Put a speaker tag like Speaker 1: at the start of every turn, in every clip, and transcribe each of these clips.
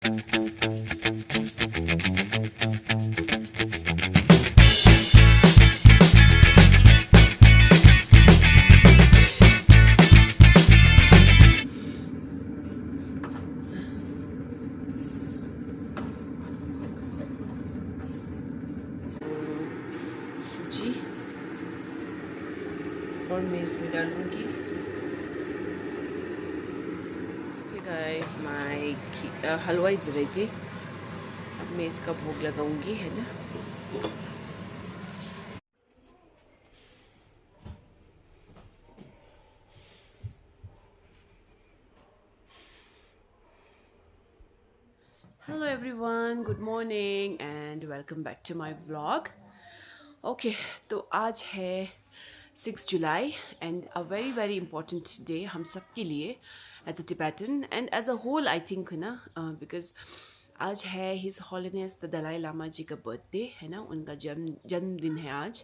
Speaker 1: और मैं इसमें डालूँगी। Okay guys, my halwa is ready. अब मैं इसका भोग लगाऊंगी, है ना। Hello everyone, good morning and welcome back to my vlog. Okay, तो आज है 6 जुलाई and a very very important day हम सब के लिए as a Tibetan and as a whole, I think, है ना, बिकॉज आज है his holiness the Dalai Lama ji का बर्थडे, है ना, उनका जन्मदिन है आज।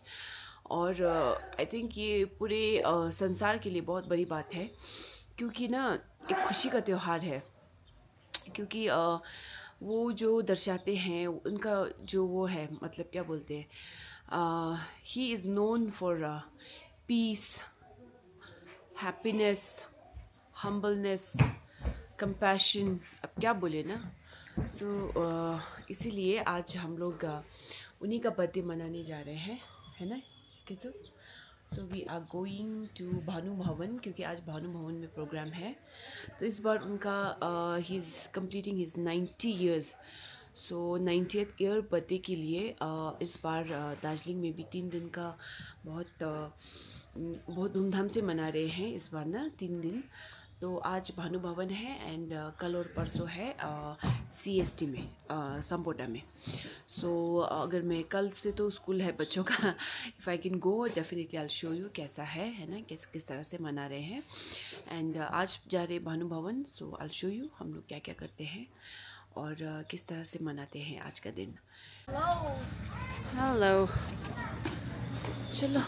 Speaker 1: और आई थिंक ये पूरे संसार के लिए बहुत बड़ी बात है, क्योंकि ना एक खुशी का त्यौहार है। क्योंकि वो जो दर्शाते हैं, उनका जो वो है, मतलब क्या बोलते हैं, he is known for piece, happiness, humbleness, compassion, अब क्या बोले ना। सो इसीलिए आज हम लोग उन्हीं का बर्थडे मनाने जा रहे हैं, है ना। So we are going to Bhanu Bhavan, क्योंकि आज भानु भवन में प्रोग्राम है। तो इस बार उनका he is completing his 90 years. So 90th year birthday के लिए इस बार दार्जिलिंग में भी 3 दिन का बहुत धूमधाम से मना रहे हैं इस बार ना, 3 दिन। तो आज भानु भवन है एंड कल और परसों है CST में, संपोटा में। सो अगर मैं कल से तो स्कूल है बच्चों का, if I can go definitely I show you कैसा है ना, किस तरह से मना रहे हैं। एंड आज जा रहे भानु भवन, सो आई शो यू हम लोग क्या क्या करते हैं और किस तरह से मनाते हैं आज का दिन। हेलो, चलो।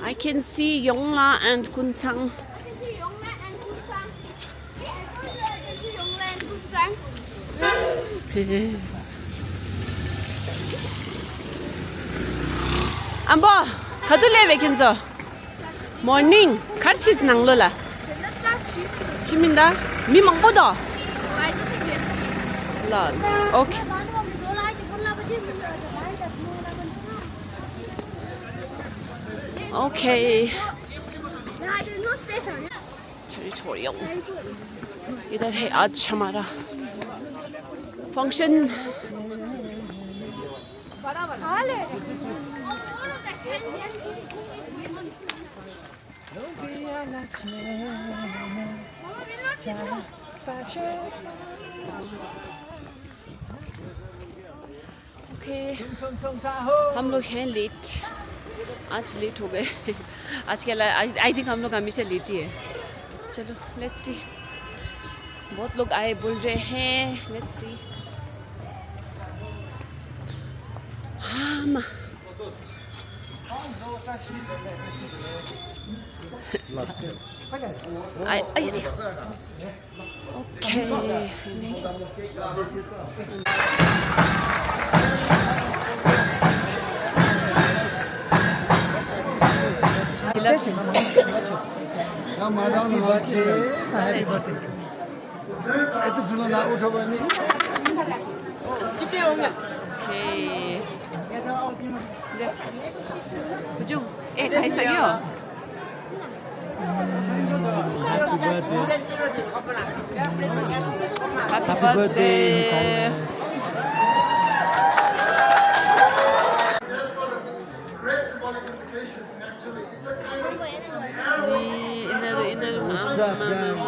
Speaker 1: I can see Yongla and Kunsang. Ambo, kadu leve kinzo. Morning, karchis nanglola. Chiminda, mi mangbodo. Lol. Okay. Okay. Territorial. इधर है आज हमारा फंक्शन। ओके, हम लोग हैं लेट, आज लेट हो गए। आज के आई थिंक हम लोग हमेशा लेट ही है। चलो लेट्स सी, बहुत लोग आए बोल रहे हैं, लेट्स सी। हाँ माँ, Jung, khai sagyo. Happy birthday.
Speaker 2: What's up, guys?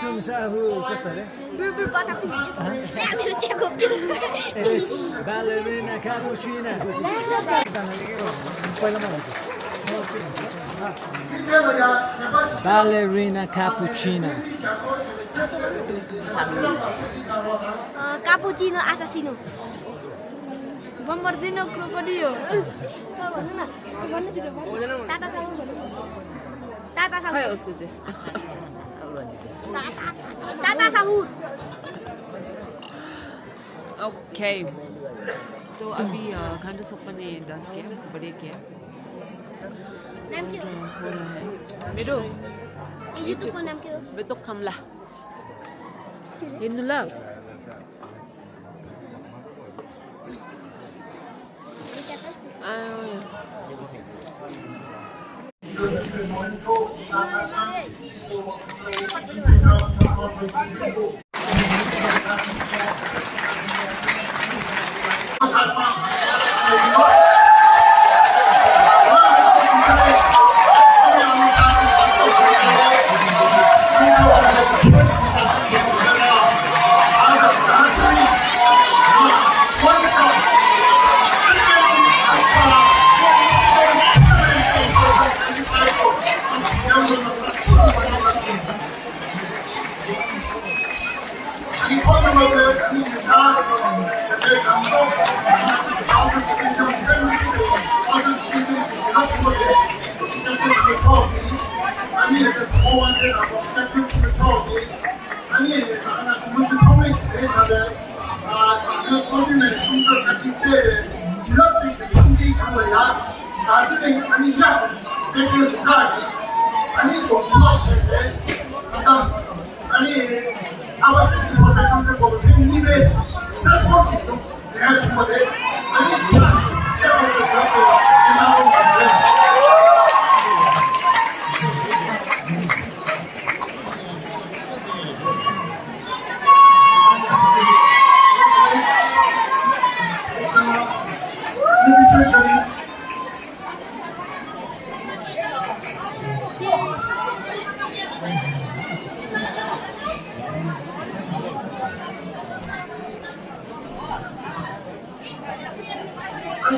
Speaker 2: Tung sahur. Ballerina cappuccina. Ballerina cappuccina.
Speaker 3: Cappuccino assassino. Bombardino crocodilo. Tata sahur. Tata sahur.
Speaker 1: खाया उसको चाहिँ।
Speaker 3: Tata sahur.
Speaker 1: ओके तो अभी खांडू सोप्पा ने डांस किया, ब्रेक किया
Speaker 3: नाम क्या हो?
Speaker 1: हो रहा है मेरो
Speaker 3: ये यूट्यूब का नाम क्या हो?
Speaker 1: betok kamla yun lang ay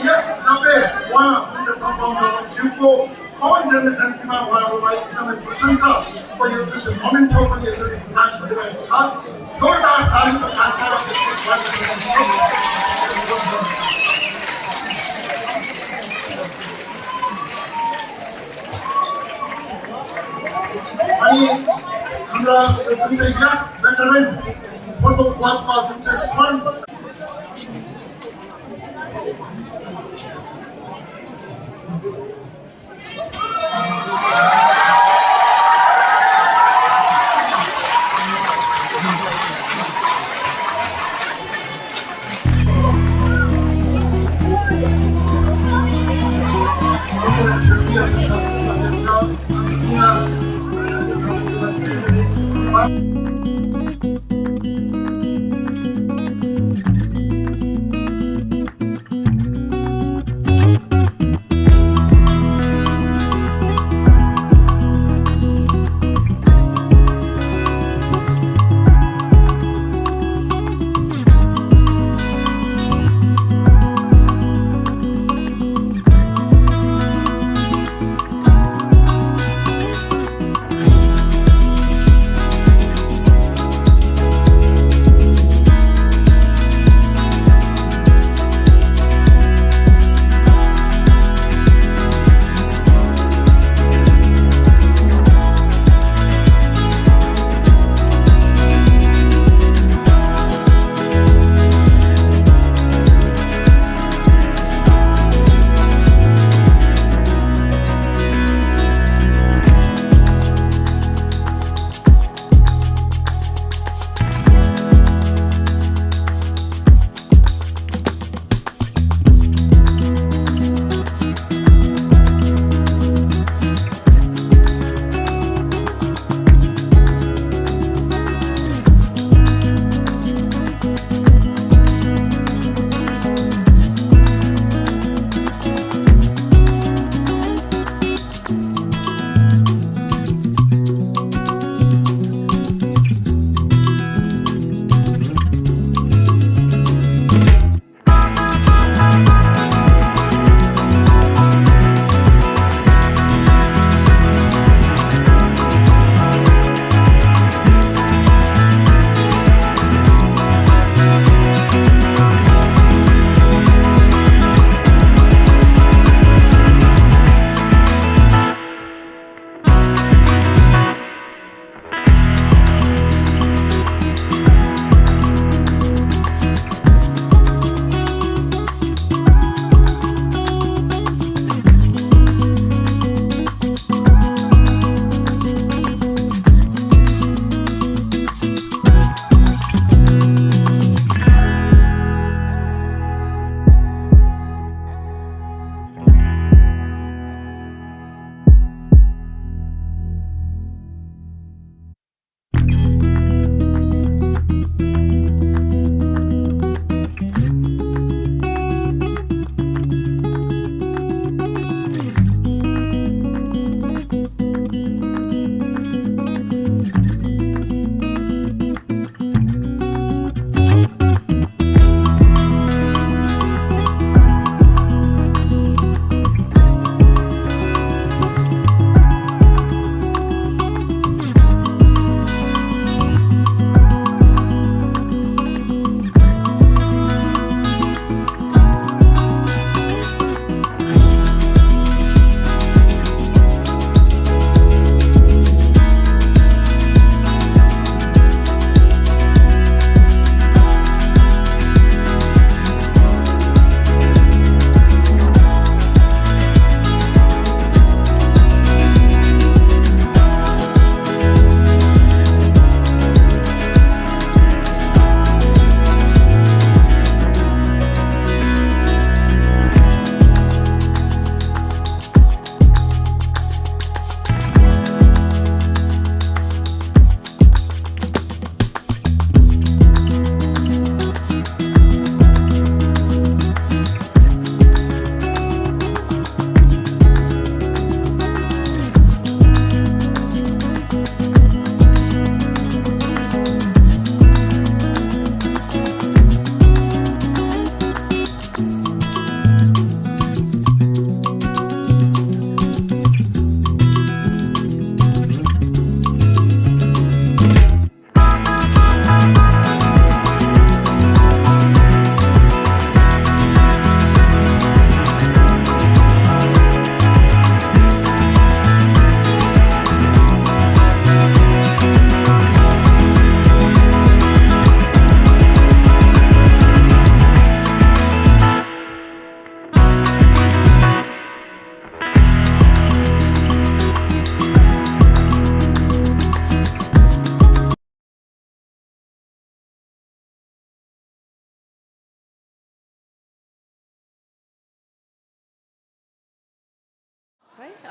Speaker 4: Yes, Nabe, one of the compound Juko, all the Zantima, one of my economic presenter, for you to the momentum when you say, not the top. Told our time of Santa, हमरा तुमसे याद veteran photo club का तुमसे स्वर्ण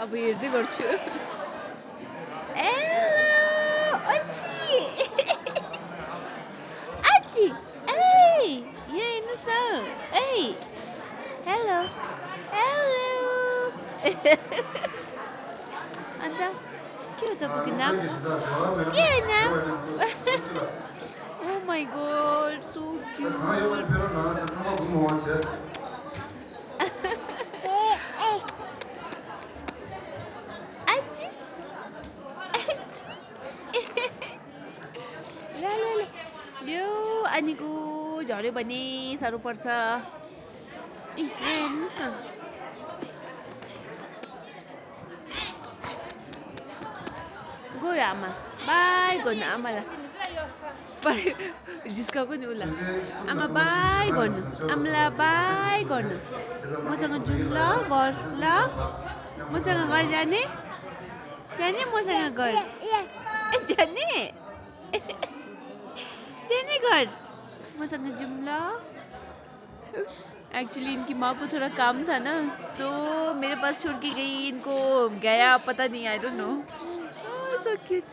Speaker 1: अब हेर्दै गर्छु hello अच्छी अच्छी ए यहाँ हेर्नुहोस् न ए हेलो हेलो अन्त के हो तपाईँको नाम के हो नाम Oh my god, so cute. Achi. ला ला ला यो अनिको झऱ्यो भने साह्रो पर्छ ए हेर्नुहोस् न गयो आमा बाई गर्नु आमालाई जिस्काएको नि उसलाई आमा बाई गर्नु आमालाई बाई गर्नु मसँग जाउँ ल घर ल मसँग घर जाने जाने मसँग घर जाने जाने घर मसँग जाऊँ ल एक्चुअली इनकी माँ को थोड़ा काम था ना तो मेरे पास छोड़ के गई इनको गया पता नहीं I don't know so cute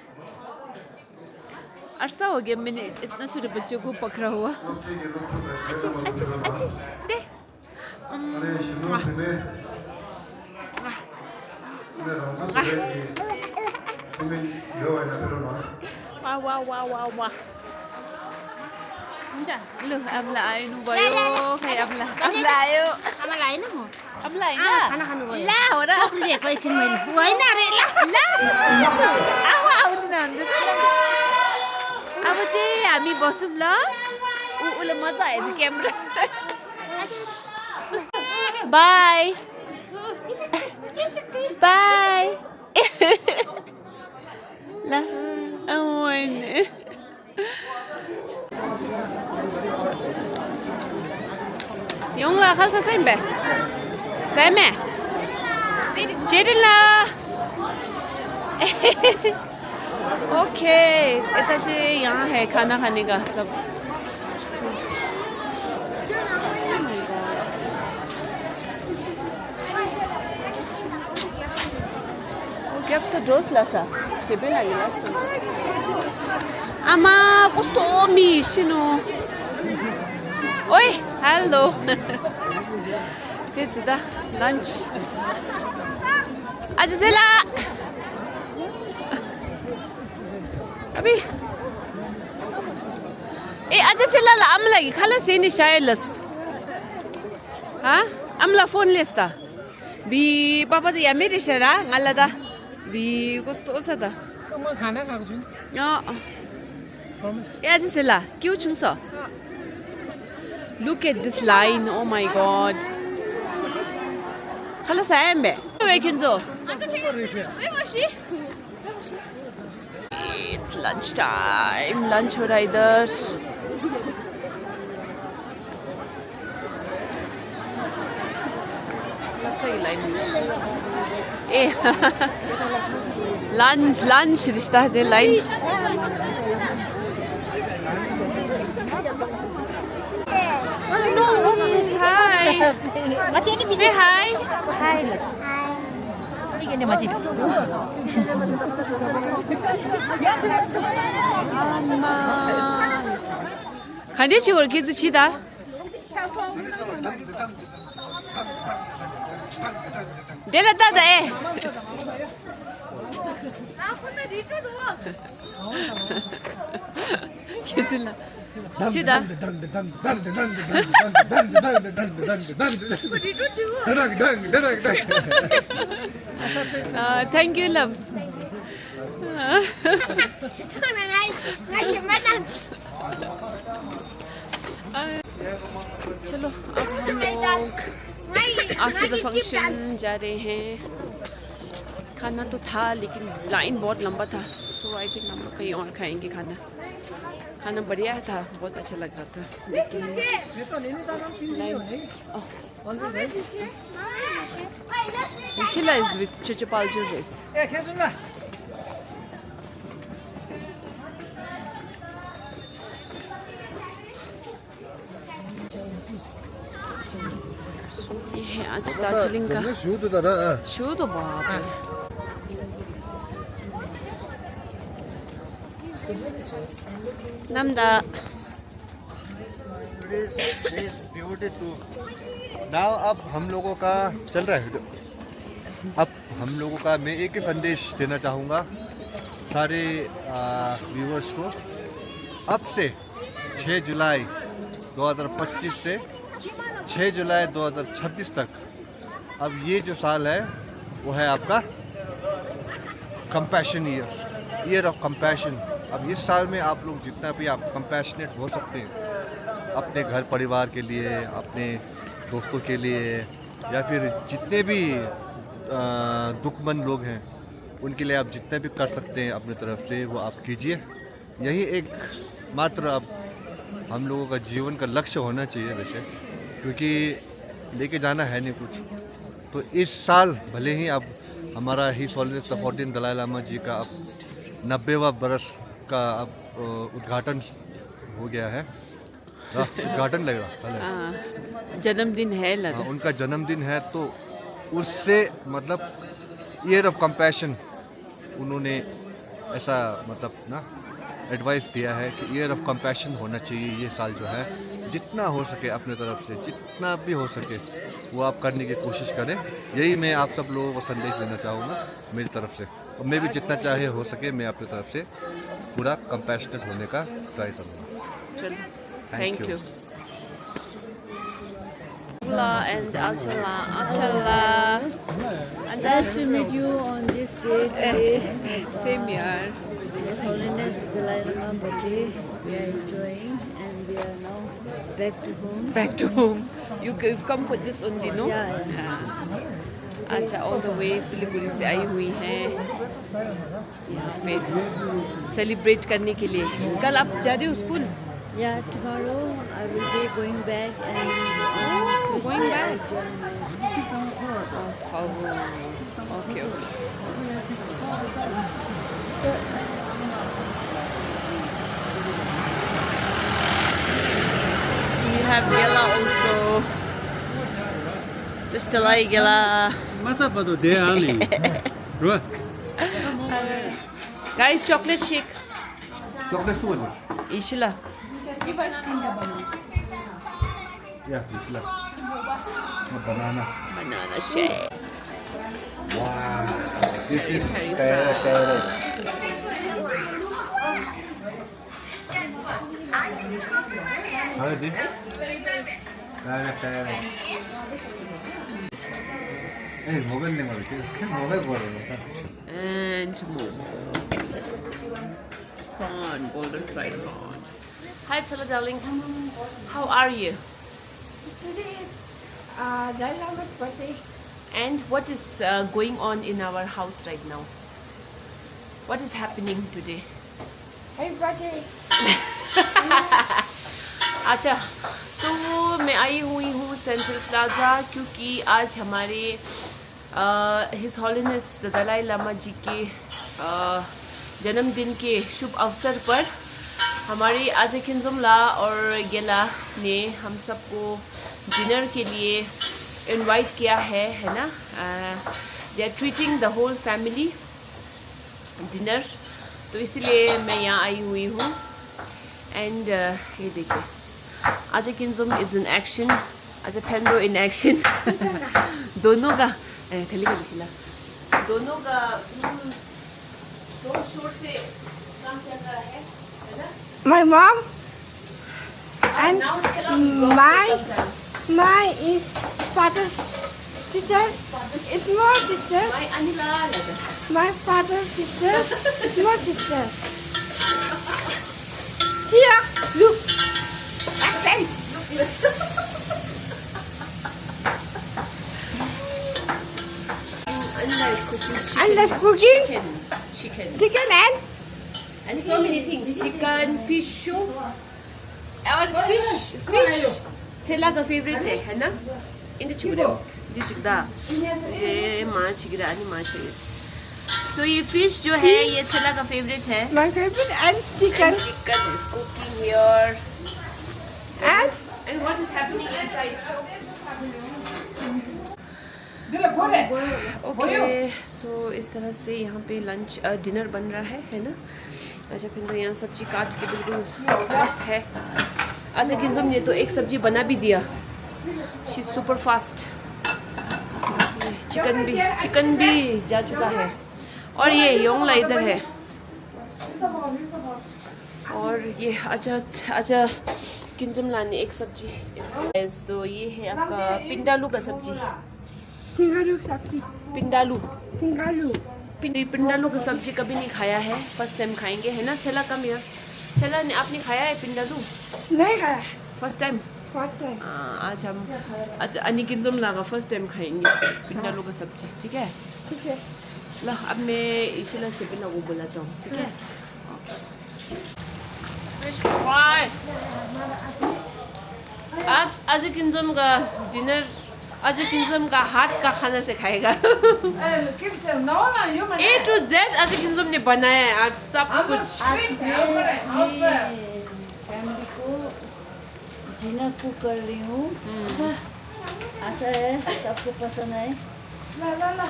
Speaker 1: अरसा हो गया मैंने इतना छोटे बच्चों को पकड़ा हुआ अच्छी अच्छी अच्छी दे वाह वाह वाह वाह वाह हुन्छ लु आम्ला आउनुभयो खै आम्ला आयो
Speaker 3: आमालाई होइन म
Speaker 1: आम्ला होइन
Speaker 3: खाना खानु गयो
Speaker 1: ला हो र
Speaker 3: लिएको एकछिन मैले होइन अरे ल
Speaker 1: आऊ आउँदैन भन्दै अब चाहिँ हामी बसौँ ल उसलाई मजा आएछ क्यामेरा बाई बाई ल 영우야 가서 쌤배 쌤에 제릴라 ओके यता चाहिँ यहाँ है खाना खाने का सब ओके अब त ड्रोस लाछ खेपै लागि लाग्छ आमा कस्तो मिसिनो ओइ हेलो त्यही त लन्च आज चाहिँ ला अभी ए अझै चाहिँ ल आमालाई खाला सेनी सायरलस हा आमालाई फोन लेस त बी पापा त यहाँ मेरो र ngalla त बी कस्तो छ त
Speaker 2: म खाना खाएको छु
Speaker 1: ए अझै चाहिँ ल के छुङ छ Look at this line, oh my god. Khala Sambe. Where can go? It's lunchtime. Lunch ho raha idhar. Lagta hai line. Eh. lunch rishta hai line. Hi. Say hi.
Speaker 3: Hi. Sorry gini masih.
Speaker 1: Amma. Kan dia ciwar kizu cida? Dia letak dah
Speaker 3: Aku tadi itu tuh.
Speaker 1: Kizu lah. Cida. Thank you, love. चलो अब हम लोग after the function जा रहे हैं खाना तो था लेकिन लाइन बहुत लंबा था सो आई थिंक हम लोग कहीं और खाएंगे खाना खाना बढ़िया था बहुत अच्छा लग रहा था लेकिन Chilla is with Chuchupalju race. ये है आज दार्जिलिंग का शू तो बाप रे। नमदा
Speaker 5: नाउ अब हम लोगों का चल रहा है। अब हम लोगों का मैं एक ही संदेश देना चाहूँगा सारे व्यूवर्स को। अब से 6 जुलाई 2025 से 6 जुलाई 2026 तक अब ये जो साल है वो है आपका कंपैशन ईयर ऑफ कंपैशन। अब इस साल में आप लोग जितना भी आप कंपैशनेट हो सकते हैं अपने घर परिवार के लिए, अपने दोस्तों के लिए, या फिर जितने भी दुखमंद लोग हैं उनके लिए आप जितने भी कर सकते हैं अपनी तरफ से वो आप कीजिए। यही एक मात्र अब हम लोगों का जीवन का लक्ष्य होना चाहिए वैसे, क्योंकि लेके जाना है नहीं कुछ। तो इस साल भले ही अब हमारा his holiness the 14 Dalai Lama ji का अब 90वां बरस का अब उद्घाटन हो गया है। उद्घाटन लग रहा
Speaker 1: जन्मदिन है लगा।
Speaker 5: उनका जन्मदिन है, तो उससे मतलब ईयर ऑफ कंपैशन उन्होंने ऐसा मतलब ना एडवाइस दिया है कि ईयर ऑफ कंपैशन होना चाहिए ये साल जो है। जितना हो सके अपने तरफ से, जितना भी हो सके वो आप करने की कोशिश करें। यही मैं आप सब लोगों को संदेश देना चाहूँगा मेरी तरफ से। और मैं भी जितना चाहे हो सके मैं अपनी तरफ से पूरा कंपैशनेट होने का ट्राई करूँगा।
Speaker 1: Thank you. And Achala.
Speaker 3: Nice to meet you on this day.
Speaker 1: Same here.
Speaker 3: His Holiness Dalai Lama birthday. We are enjoying and we are now back to home.
Speaker 1: Back to home. You've come for this only, no?
Speaker 3: Yeah.
Speaker 1: अच्छा, all the way Siliguri से आई हुई हैं यहाँ पे celebrate करने के लिए। कल आप जा रहे हो school?
Speaker 3: Yeah, tomorrow I will be going back and
Speaker 1: going back? Okay. You have Gela also. Just Dalai Gela.
Speaker 2: Masa pado de ali. Ruh.
Speaker 1: Guys, chocolate shake.
Speaker 5: Chocolate सुन
Speaker 1: Ishila.
Speaker 5: या पिछला बनाना
Speaker 1: Banana shake.
Speaker 5: वाह this is अरे दी ए mobile ले मारो के mobile करो
Speaker 1: And momo. Prawn, golden fried prawn. Hi, Sala darling. How are you?
Speaker 6: Today is Dalai Lama's birthday.
Speaker 1: And what is going on in our house right now? What is happening today?
Speaker 6: Happy birthday.
Speaker 1: अच्छा, तो मैं आई हुई हूँ central plaza क्योंकि आज हमारे his हॉलिनेस the Dalai Lama जी के जन्मदिन के शुभ अवसर पर हमारी आज खिंजुमला और गेला ने हम सबको डिनर के लिए इनवाइट किया है ना। They are treating the whole family dinner, तो इसलिए मैं यहाँ आई हुई हूँ। एंड ये देखिए आज किंजुम इज इन एक्शन, आज फेंडो इन एक्शन। दोनों का खिला दोनों का जोर शोर से काम चल रहा है ना।
Speaker 6: My mom
Speaker 1: And now it's allowed
Speaker 6: my is father's sister, small sister.
Speaker 1: my Anila.
Speaker 6: My father's sister, small sister. Here, look. Accent. I love cooking chicken
Speaker 1: And so many things. Chicken, fish, और fish Tela का favorite है ना? इन्हें चुरे हो, दिखता ये माछ गिरानी माछ है। So ये fish जो है ये Tela का favorite है।
Speaker 6: my favorite and chicken.
Speaker 1: And chicken is cooking here.
Speaker 6: And
Speaker 1: And what is happening inside? Okay so इस तरह से यहाँ पे लंच डिनर बन रहा है ना। अच्छा किंजम यहाँ सब्जी काट के बिल्कुल मस्त है। अच्छा किंजम ने तो एक सब्जी बना भी दिया, शी सुपर फास्ट। चिकन भी जा चुका है और ये योंगला इधर है और ये अच्छा किंजम लाने एक सब्जी। सो ये है आपका पिंडालू का सब्जी। पिंडालू पिंडालू का सब्जी कभी नहीं खाया है, फर्स्ट टाइम खाएंगे है ना। छेला कम यार, छेला ने आपने खाया है पिंडालू?
Speaker 6: नहीं खाया,
Speaker 1: फर्स्ट टाइम। आज हम अनि किंजम लागा फर्स्ट टाइम खाएंगे पिंडालू का सब्जी, ठीक है?
Speaker 6: ठीक है।
Speaker 1: ला अब मैं इसीला से बिना वो बुलाता हूँ, ठीक है? Fish fry. आज किंजम का डिनर, आज किंजम का हाथ का खाना से खाएगा। A to Z आज किंजम ने बनाया है आज सब कुछ।
Speaker 3: फैमिली को डिनर कुक कर रही हूँ। आशा है सबको पसंद आए।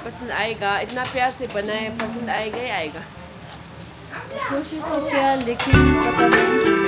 Speaker 1: पसंद आएगा, इतना प्यार से बनाए, पसंद आएगा ही आएगा।
Speaker 3: कोशिश तो क्या, लेकिन पता नहीं।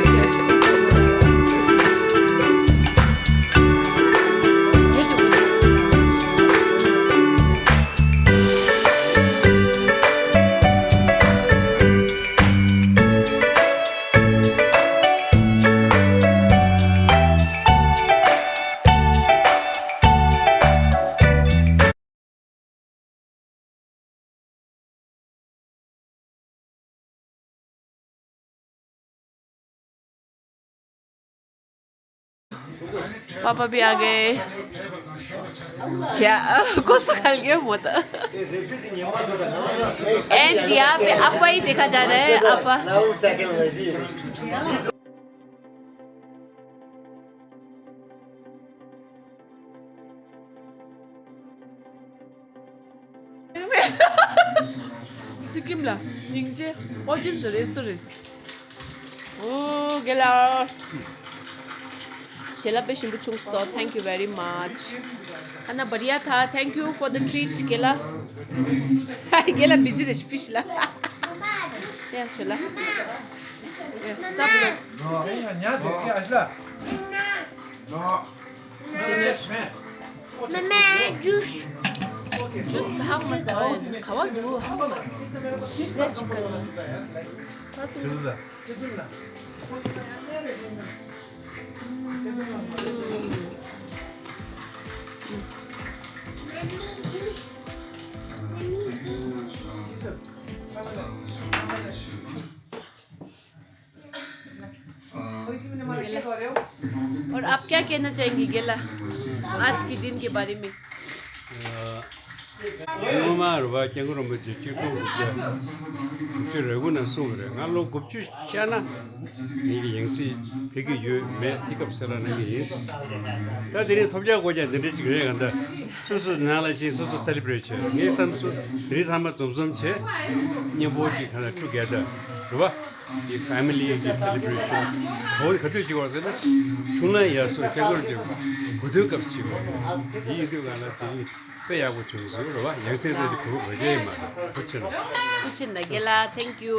Speaker 1: पापा भी आ गए। गुस्सा कर गया मोटा। एंड यहाँ पे आपा ही देखा जा रहा है, आपा। सिक्किम ला निंजे 어딘지 레스토랑스. 오 गेला शेला पे शिंबू चुंगसो, थैंक यू वेरी मच। खाना बढ़िया था, thank you for the treat गेला। गेला बिजी रही फिश ला। या चला सब
Speaker 6: Mama, juice.
Speaker 1: Juice how much खावा दो चिकन और आप क्या कहना चाहेंगी गेला आज के दिन के बारे में?
Speaker 2: 엄마로 봐 경으로 뭐지 찍고 그게 레고는 소그래 나로 급주 시아나 이게 영시 되게 유매 이급스라는 게 있어 다들이 톱자고 이제 내지 그래 간다 소소 나라시 소소 셀리브레이션 네 삼수 그래서 한번 좀좀체 니보지 하나 together 봐 이 패밀리 셀리브레이션 거기 같이 와서는 존나 야수 대거를 좀 고등급시고 이 이거 하나 되게 빼야고 좀 그러봐 영세들이 그거 뭐지 말이야 그렇잖아
Speaker 1: कुछ न गेला थैंक यू